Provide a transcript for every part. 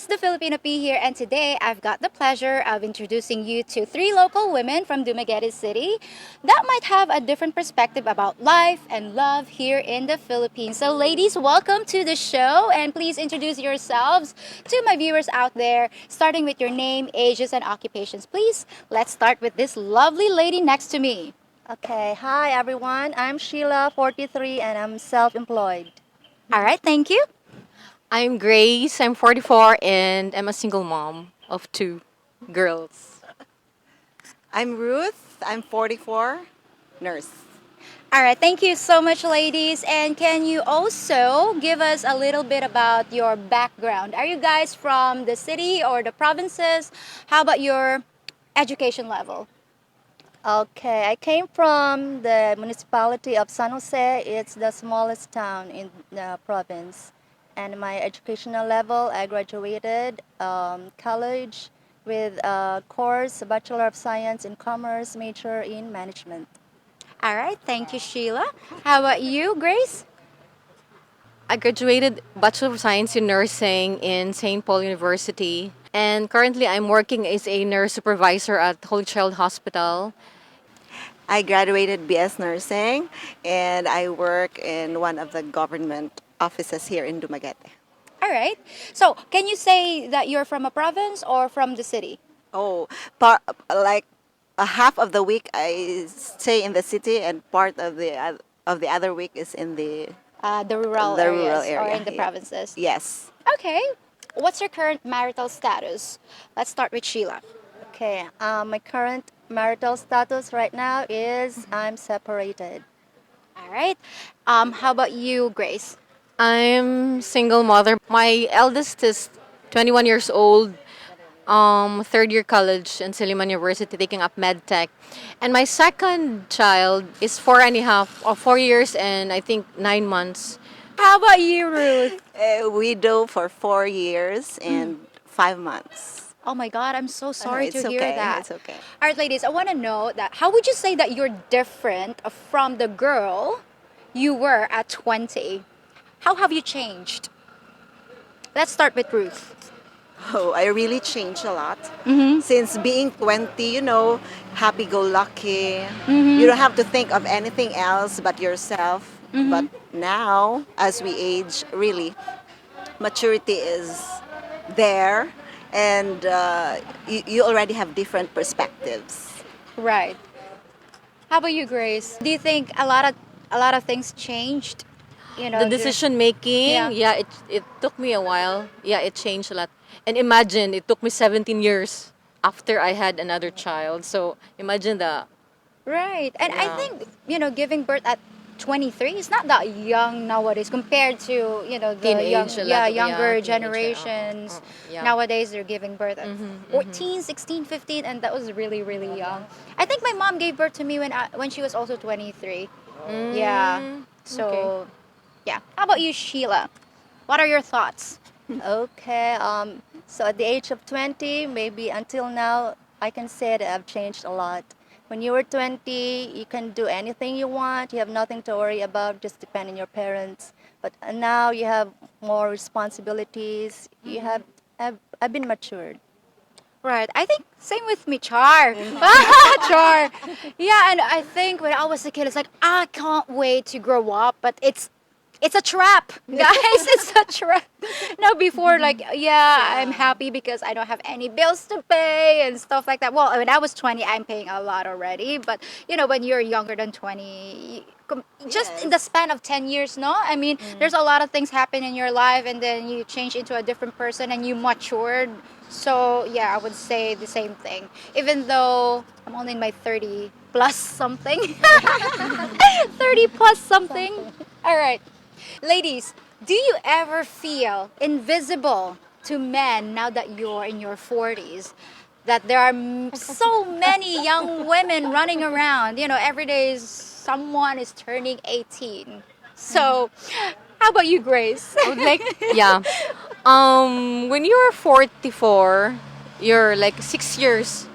It's the Filipina P here, and today I've got the pleasure of introducing you to three local women from Dumaguete City that might have a different perspective about life and love here in the Philippines. So, ladies, welcome to the show, and please introduce yourselves to my viewers out there, starting with your name, ages, and occupations. Please, let's start with this lovely lady next to me. Okay, hi everyone. I'm Sheila, 43, and I'm self employed. All right, thank you. I'm Grace. I'm 44 and I'm a single mom of two girls. I'm Ruth. I'm 44, nurse. All right, thank you so much, ladies. And can you also give us a little bit about your background? Are you guys from the city or the provinces? How about your education level? Okay, I came from the municipality of San Jose. It's the smallest town in the province. And my educational level, I graduated college with a course, Bachelor of Science in Commerce, major in Management. All right, thank you, Sheila. How about you, Grace? I graduated Bachelor of Science in Nursing in St. Paul University. And currently I'm working as a nurse supervisor at Holy Child Hospital. I graduated BS Nursing and I work in one of the government offices here in Dumaguete. All right. So, can you say that you're from a province or from the city? Oh, part like a half of the week I stay in the city and part of the other week is in The rural the rural areas or area. in the Yeah. provinces? Yes. Okay. What's your current marital status? Let's start with Sheila. Okay, my current marital status right now is I'm separated. All right. How about you, Grace? I'm single mother. My eldest is 21 years old, third year college in Silliman University taking up med tech. And my second child is 4 years and I think 9 months. How about you, Ruth? Widow for 4 years and 5 months. Oh my God, I'm so sorry to It's hear okay. that. It's okay. All right, ladies, I want to know that how would you say that you're different from the girl you were at 20? How have you changed? Let's start with Ruth. Oh, I really changed a lot. Mm-hmm. Since being 20, happy go lucky. You Mm-hmm. don't have to think of anything else but yourself. Mm-hmm. But now, as we age, really, maturity is there and you already have different perspectives. Right. How about you, Grace? Do you think a lot of things changed? You The know, dur- decision making, yeah. yeah, it took me a while. Yeah, it changed a lot. And imagine, it took me 17 years after I had another child. So imagine the, Right. And I yeah, think, giving birth at 23 is not that young nowadays compared to, the teenage, a lot of, yeah, younger teenager. generations. Yeah. Nowadays they're giving birth at Mm-hmm, 14, 16, 15, and that was really, really young. I think my mom gave birth to me when she was also 23. Yeah. Okay. So, yeah. How about you, Sheila? What are your thoughts? Okay, so at the age of 20, maybe until now, I can say that I've changed a lot. When you were 20, you can do anything you want, you have nothing to worry about, just depend on your parents. But now you have more responsibilities, I've been matured. Right. I think same with me, Char. Char. Yeah, and I think when I was a kid, it's like I can't wait to grow up, but it's a trap, guys. It's a trap. Now before, like, yeah, I'm happy because I don't have any bills to pay and stuff like that. Well, when I was 20, I'm paying a lot already. But when you're younger than 20, just in the Yes. span of 10 years, no? I mean, there's a lot of things happen in your life, and then you change into a different person and you matured. So yeah, I would say the same thing. Even though I'm only in my 30 plus something, 30 plus something. All right. Ladies, do you ever feel invisible to men now that you're in your 40s? That there are so many young women running around. Every day someone is turning 18. So, how about you, Grace? I would like, yeah. When you're 44, you're like 6 years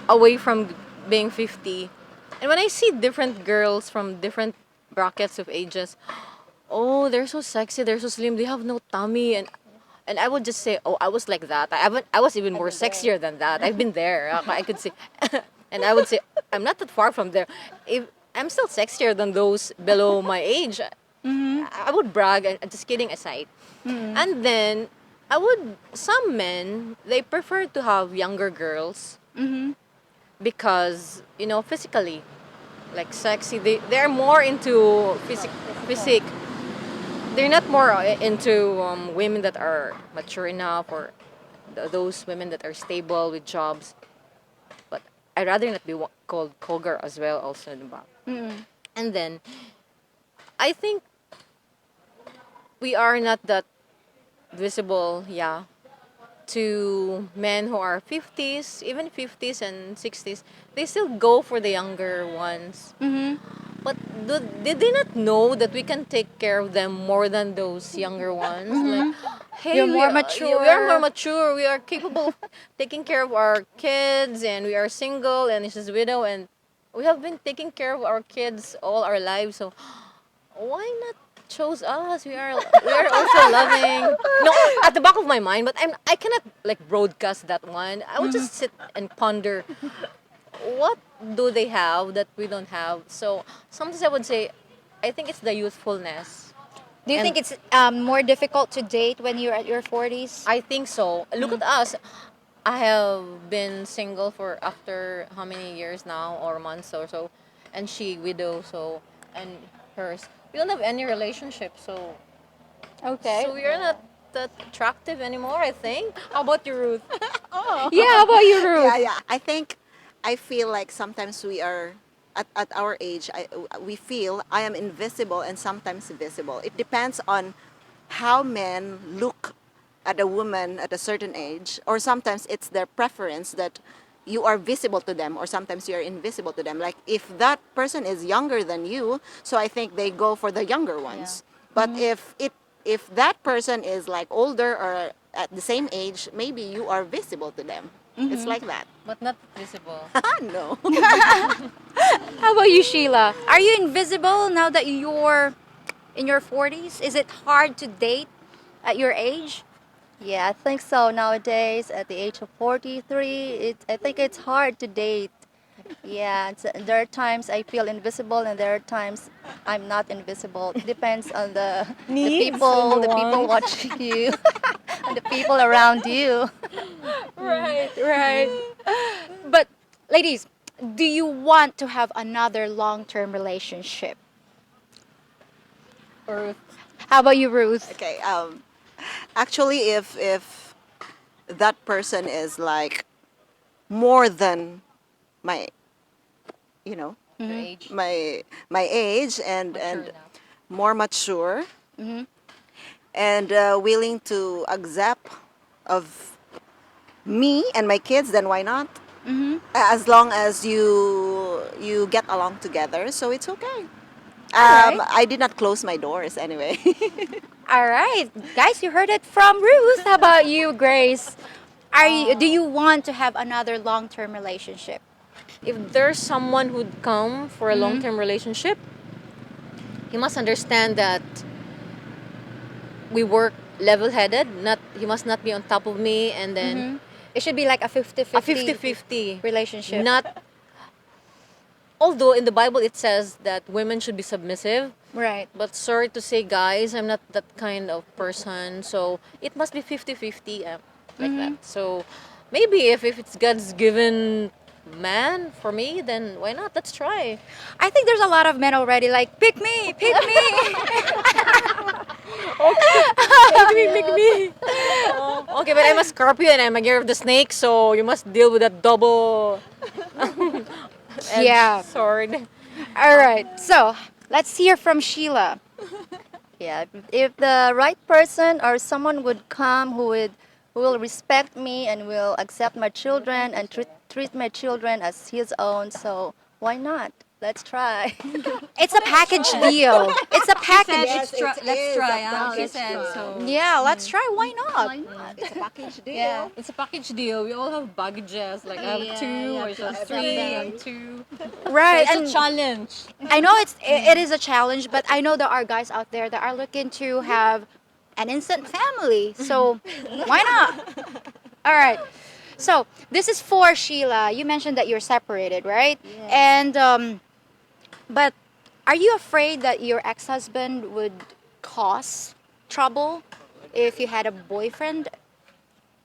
away from being 50. And when I see different girls from different brackets of ages, oh, they're so sexy, they're so slim, they have no tummy. And And I would just say, oh, I was like that. I was even more sexier than that. I've been there. I could say, and I would say, I'm not that far from there. If I'm still sexier than those below my age, I would brag. And just kidding aside, and then some men they prefer to have younger girls because physically, like sexy. They're more into physique. They're not more into women that are mature enough or those women that are stable with jobs. But I'd rather not be called cougar as well also, diba? And then I think we are not that visible, yeah, to men who are 50s, even 50s and 60s. They still go for the younger ones. But did they not know that we can take care of them more than those younger ones? Like, hey, You're more mature. We are more mature. We are capable of taking care of our kids, and we are single, and she's widow, and we have been taking care of our kids all our lives. So why not chose us? We are also loving. No, at the back of my mind, but I cannot like broadcast that one. I would just sit and ponder what do they have that we don't have. So sometimes I would say, I think it's the youthfulness. Do you And think it's more difficult to date when you're at your 40s? I think so. Look at us. I have been single for after how many years now or months or so, and she widow. So and hers. We don't have any relationship. So Okay. we are not that attractive anymore. I think. How about you, Ruth? Yeah, how about you, Ruth? Yeah. I feel like sometimes we are at our age. We feel I am invisible and sometimes visible. It depends on how men look at a woman at a certain age, or sometimes it's their preference that you are visible to them, or sometimes you are invisible to them. Like if that person is younger than you, so I think they go for the younger ones. But if that person is like older or at the same age, maybe you are visible to them. It's like that. But not visible. No. How about you, Sheila? Are you invisible now that you're in your 40s? Is it hard to date at your age? Yeah, I think so. Nowadays, at the age of 43, I think it's hard to date. Yeah, there are times I feel invisible, and there are times I'm not invisible. It depends on the people, the people watching you, and the people around you. Right. But, ladies, do you want to have another long-term relationship? Or How about you, Ruth? Okay. Actually, if that person is like more than my, your age. my age and Mature and enough. more mature and willing to accept of me and my kids, then why not? As long as you get along together, so it's okay. Alright. I did not close my doors anyway. All right, guys, you heard it from Ruth. How about you, Grace? Do you want to have another long-term relationship? If there's someone who'd come for a long-term relationship, he must understand that we work level-headed. Not he must not be on top of me, and then It should be like a 50-50 a 50-50 relationship. Not although in the Bible it says that women should be submissive, Right. but sorry to say, guys, I'm not that kind of person. So it must be 50-50 like that. So maybe if it's God's given man for me, then why not? Let's try. I think there's a lot of men already like, pick me, pick me. Pick me. Okay, but I'm a Scorpio and I'm a year of the snake, so you must deal with that double Yeah. sword. All right, so let's hear from Sheila. Yeah, if the right person or someone would come who will respect me and will accept my children and treat my children as his own, so why not? Let's try. It's a package deal. It's a package. Yes, it is a package deal. Yeah, let's try. Why not? It's a package deal. Yeah, it's a package deal. We all have baggages. Like I have two, or she has three, and two. Right. It's And a challenge. I know it is a challenge, but I know there are guys out there that are looking to have an instant family. So why not? All right. So this is for Sheila. You mentioned that you're separated, right? Yeah. And but are you afraid that your ex-husband would cause trouble if you had a boyfriend?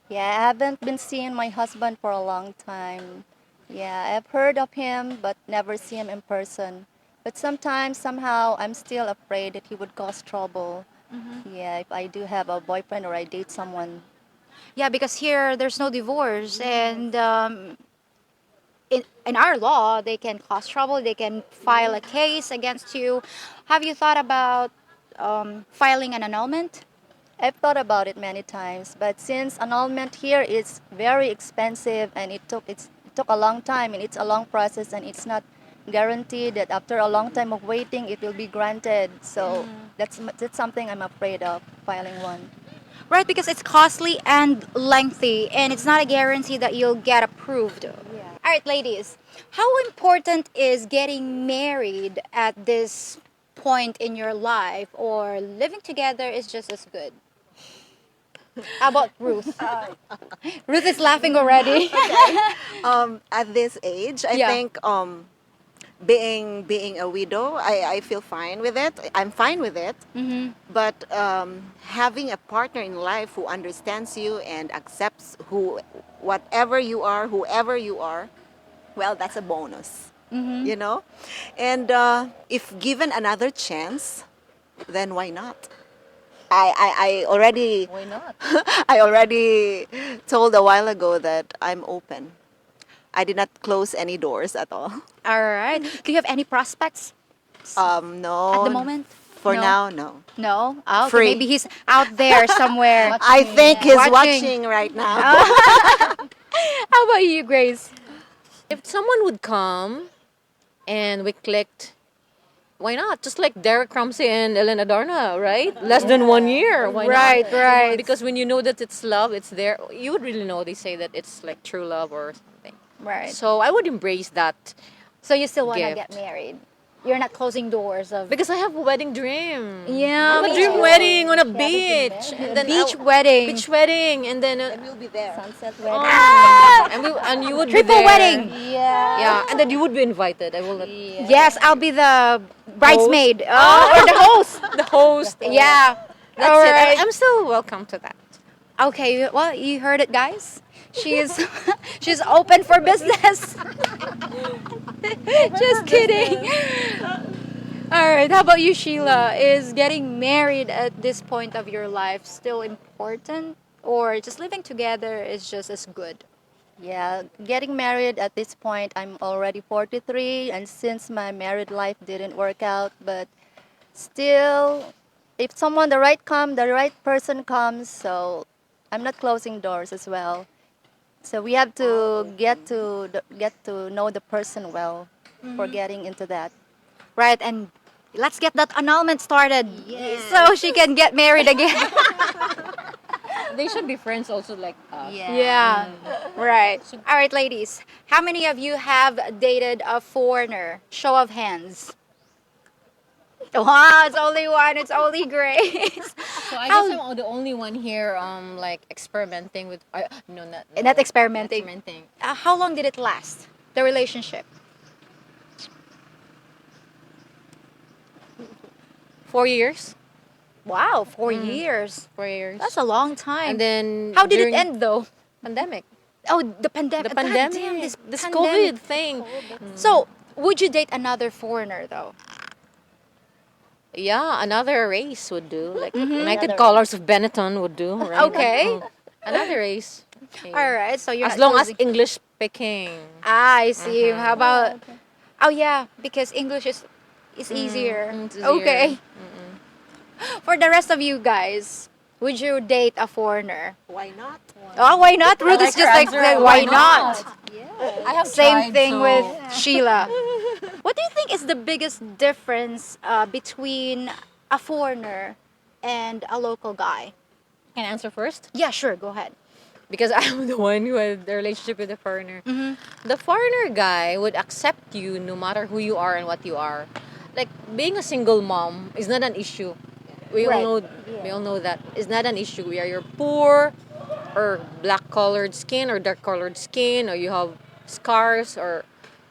Yeah, I haven't been seeing my husband for a long time. Yeah, I've heard of him but never see him in person. But sometimes, somehow, I'm still afraid that he would cause trouble. Yeah, if I do have a boyfriend or I date someone. Yeah, because here there's no divorce, and in our law they can cause trouble. They can file a case against you. Have you thought about filing an annulment? I've thought about it many times, but since annulment here is very expensive and it took a long time and it's a long process and it's not guaranteed that after a long time of waiting it will be granted. So that's something I'm afraid of filing one. Right, because it's costly and lengthy, and it's not a guarantee that you'll get approved. All right, ladies, how important is getting married at this point in your life, or living together is just as good? How about Ruth? Ruth is laughing already. At this age, I Yeah. think being a widow, I feel fine with it. I'm fine with it. Mm-hmm. But having a partner in life who understands you and accepts whatever you are, whoever you are, well, that's a bonus. Mm-hmm. You know, and if given another chance, then why not? I already Why not? I already told a while ago that I'm open. I did not close any doors at all. All right. Do you have any prospects No. at the moment? For No. now, no. No? Oh, okay. Free. Maybe he's out there somewhere. I think he's Watching. watching right now. How about you, Grace? If someone would come and we clicked, why not? Just like Derek Ramsey and Ellen Adarna, right? Less than 1 year. Why Right, not? right. Because when you know that it's love, it's there. You would really know. They say that it's like true love or something. Right. So I would embrace that So you still want to Gift. get married? You're not closing doors of because I have a wedding dream. Yeah, I have me a dream too. wedding on a Yeah, beach, and then beach wedding. beach wedding, and then We'll be there. Sunset wedding. and you would Triple be there. wedding. Yeah. Yeah, and then you would be invited. I will not. Yes, I'll be the bridesmaid or the host. The host. Yeah. That's All it. right. I'm still welcome to that. Okay, well, you heard it, guys. She's she's open for business. Just kidding. All right, how about you, Sheila? Is getting married at this point of your life still important, or just living together is just as good? Yeah, getting married at this point, I'm already 43, and since my married life didn't work out, but still, if the right person comes, so I'm not closing doors as well. So we have to get to know the person well for getting into that. Right, and let's get that annulment started so she can get married again. They should be friends also like us. Yeah, right. All right, ladies. How many of you have dated a foreigner? Show of hands. Wow, it's only one. It's only Grace. So I guess I'm the only one here, like experimenting with. No, Not experimenting. Experimenting. How long did it last? The relationship? 4 years. Wow, 4 years. 4 years. That's a long time. And then how did it during end though? Pandemic. Oh, the pandemic. The God pandemic. damn, this pandemic. COVID thing. So, would you date another foreigner though? Yeah, another race would do. Like Mm-hmm. United Another Colors of Benetton would do. Right? Okay. Another race. Okay. All right. So you're As not long as closing- English speaking. I see. How about? Oh yeah, because English is easier. It's easier. Okay. For the rest of you guys, would you date a foreigner? Why not? Oh, why not? Ruth is just like, answer. why Why not? I have Same tried, thing so- with Sheila. What do you think is the biggest difference between a foreigner and a local guy? Can I answer first? Yeah, sure. Go ahead. Because I'm the one who had the relationship with the foreigner. The foreigner guy would accept you no matter who you are and what you are. Like being a single mom is not an issue. We Right. all know we all know that it's not an issue. We are you're poor or black colored skin or dark colored skin or you have scars or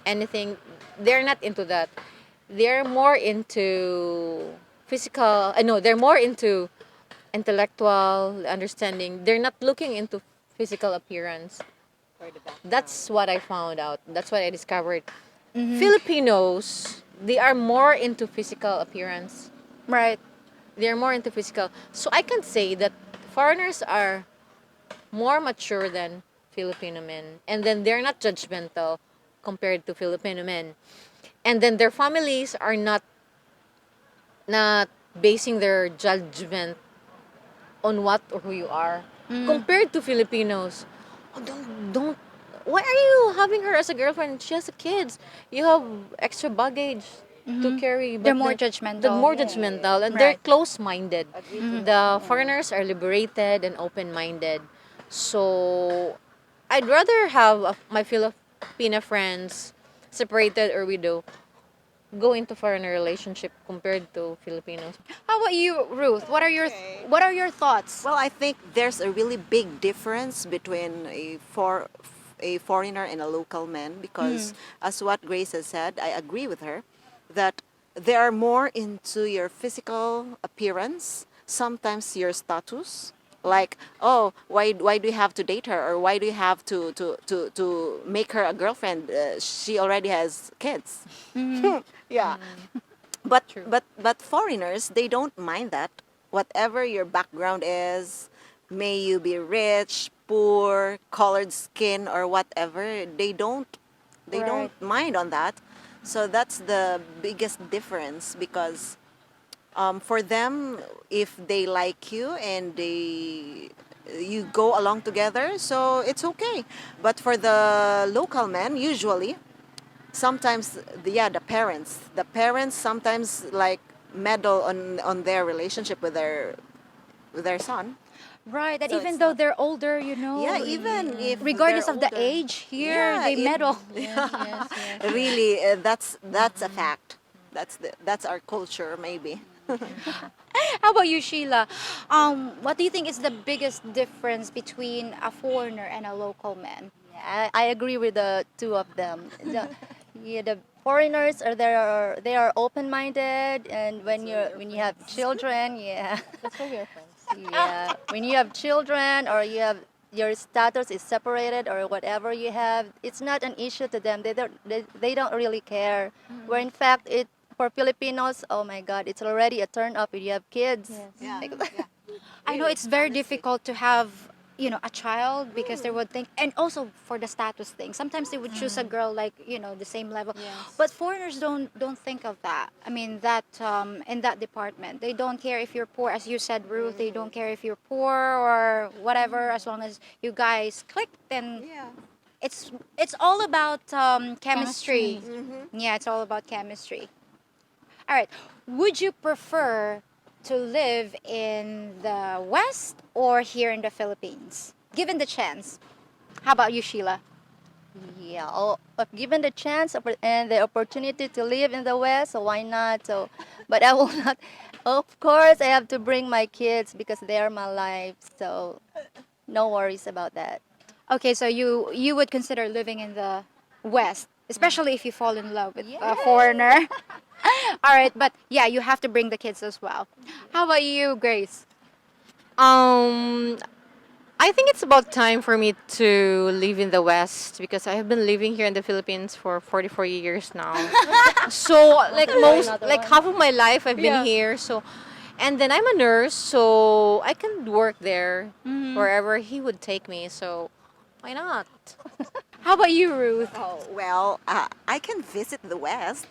anything. They're not into that. They're more into physical. No, they're more into intellectual understanding. They're not looking into physical appearance. That's what I found out. That's what I discovered. Filipinos, they are more into physical appearance. Right. They're more into physical. So I can say that foreigners are more mature than Filipino men. And then they're not judgmental compared to Filipino men. And then their families are not basing their judgment on what or who you are. Compared to Filipinos. Oh, don't why are you having her as a girlfriend? She has kids. You have extra baggage to carry. They're But more they're judgmental. more judgmental and they're Right. close-minded. The foreigners are liberated and open-minded. So I'd rather have my Filipina friends separated or widow go into foreigner relationship compared to Filipinos. How about you, Ruth? What are your thoughts? Well, I think there's a really big difference between a foreigner and a local man because, as what Grace has said, I agree with her that they are more into your physical appearance, sometimes your status. Like, oh, why do you have to date her, or why do you have to make her a girlfriend? She already has kids. Yeah. But foreigners, they don't mind that. Whatever your background is, may you be rich, poor, colored skin, or whatever, they Right. don't mind on that. So that's the biggest difference because for them, if they like you and you go along together, so it's okay. But for the local men, usually sometimes the parents sometimes like meddle on their relationship with their son. Right. And So even it's though not- they're older, you know, Yeah, even if regardless they're of the older. age, here Yeah, they meddle. Really, that's a fact. That's our culture, maybe. How about you, Sheila? What do you think is the biggest difference between a foreigner and a local man? Yeah, I agree with the two of them. The foreigners they are open-minded, and when you have children, yeah, That's why we are friends. yeah, when you have children or you have your status is separated or whatever you have, it's not an issue to them. They don't really care. Where in fact it for Filipinos, oh my God, it's already a turn up if you have kids. Yeah. I know it's very difficult to have, a child because they would think, and also for the status thing. Sometimes they would choose a girl like, the same level. But foreigners don't think of that. I mean, that in that department, they don't care if you're poor, as you said, Ruth. They don't care if you're poor or whatever, as long as you guys click. Then Yeah. it's all about chemistry. Yeah, it's all about chemistry. All right. Would you prefer to live in the West or here in the Philippines? Given the chance. How about you, Sheila? Yeah, if given the chance and the opportunity to live in the West, so why not? So, but I will not. Of course, I have to bring my kids because they are my life. So, no worries about that. Okay, so you would consider living in the West, especially if you fall in love with a foreigner. All right, but yeah, you have to bring the kids as well. How about you, Grace? Um, I think it's about time for me to live in the West because I have been living here in the Philippines for 44 years now. So like half of my life I've Yeah. been here. So and then I'm a nurse, so I can work there wherever he would take me. So why not? How about you, Ruth? Oh, well, I can visit the West,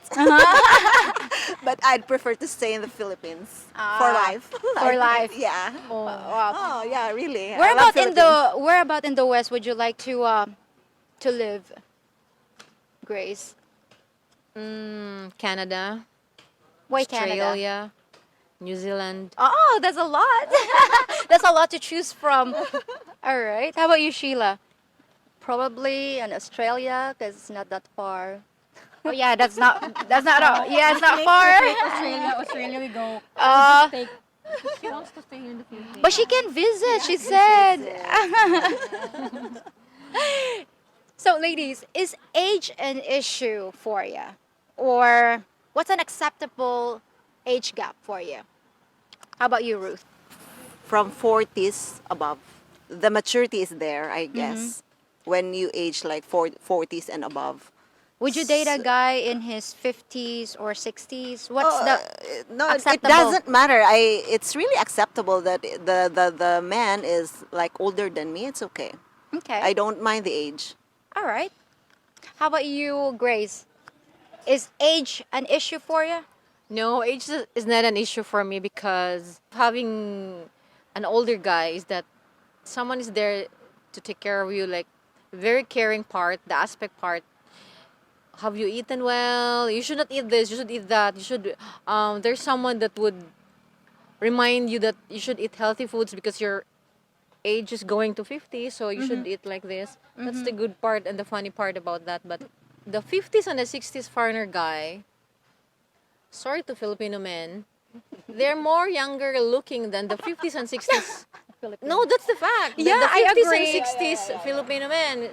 but I'd prefer to stay in the Philippines for life. For life. Yeah. Wow. Oh, yeah, really. Where I love about in Philippines. the where about in the West would you like to live, Grace? Canada, Why Canada? Australia, New Zealand. Oh, that's a lot. That's a lot to choose from. All right. How about you, Sheila? Probably in Australia because it's not that far. Oh yeah, that's not yeah, it's not far. Australia we go. Uh, She wants to stay here in the Philippines. But she can visit, she said. So, ladies, is age an issue for you? Or what's an acceptable age gap for you? How about you, Ruth? From 40s above. The maturity is there, I guess, when you age like 40s and above. Would you date a guy in his 50s or 60s? What's Oh, the no, it acceptable? doesn't matter. It's really acceptable that the man is like older than me. It's okay. Okay. I don't mind the age. All right. How about you, Grace? Is age an issue for you? No, age is not an issue for me because having an older guy is that someone is there to take care of you, like very caring part, the aspect part. Have you eaten well? You should not eat this. You should eat that. You should. There's someone that would remind you that you should eat healthy foods because your age is going to 50, so you should eat like this. That's the good part and the funny part about that. But the 50s and the 60s foreigner guy, sorry to Filipino men, they're more younger looking than the 50s and 60s. No, that's the fact. Yeah, the I 50s agree. and 60s Filipino men.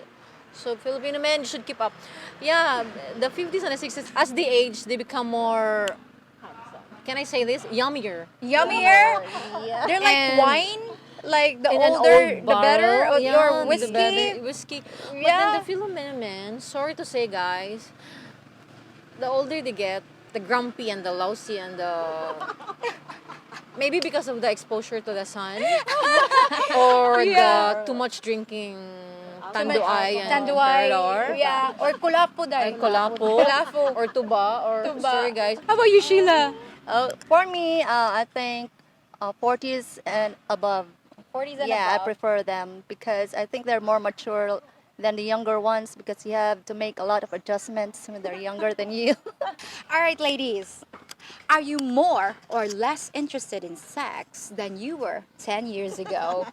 So Filipino men should keep up. Yeah, the 50s and the 60s, as they age, they become more, can I say this? Yummier. Yummier? Yeah. They're like And wine? Like the In an older, old the better? barrel, Or yeah, whiskey? the better whiskey. But then Yeah. the Filipino men, sorry to say guys, the older they get, the grumpy and the lousy and the maybe because of the exposure to the sun or Yeah. the too much drinking Too much- tanduay and Tanduay. Parador. Yeah. Or kulapo Ay, dahil. kolapo. Kulapo. Or tuba. Or Tuba. sorry guys. How about you, Sheila? For me, I think 40s and above. 40s and Yeah, I above. prefer them because I think they're more mature than the younger ones because you have to make a lot of adjustments when they're younger than you. All right, ladies. Are you more or less interested in sex than you were 10 years ago?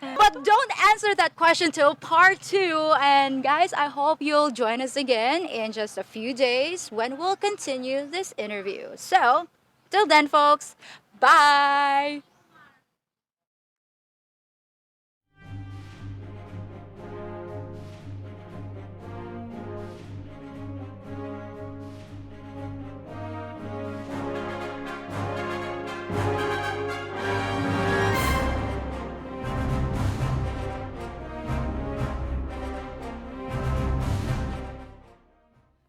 But don't answer that question till part 2. And guys, I hope you'll join us again in just a few days when we'll continue this interview. So, till then, folks, bye.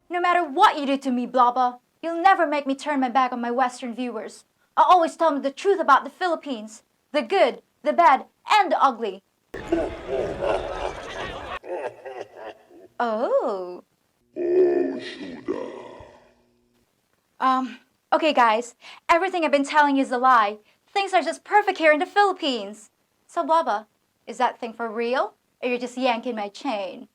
No matter what you do to me, Blabba, you'll never make me turn my back on my Western viewers. I'll always tell them the truth about the Philippines, the good, the bad, and the ugly. Oh. Okay, guys, everything I've been telling you is a lie. Things are just perfect here in the Philippines. So, Blabba, is that thing for real? Or you're just yanking my chain?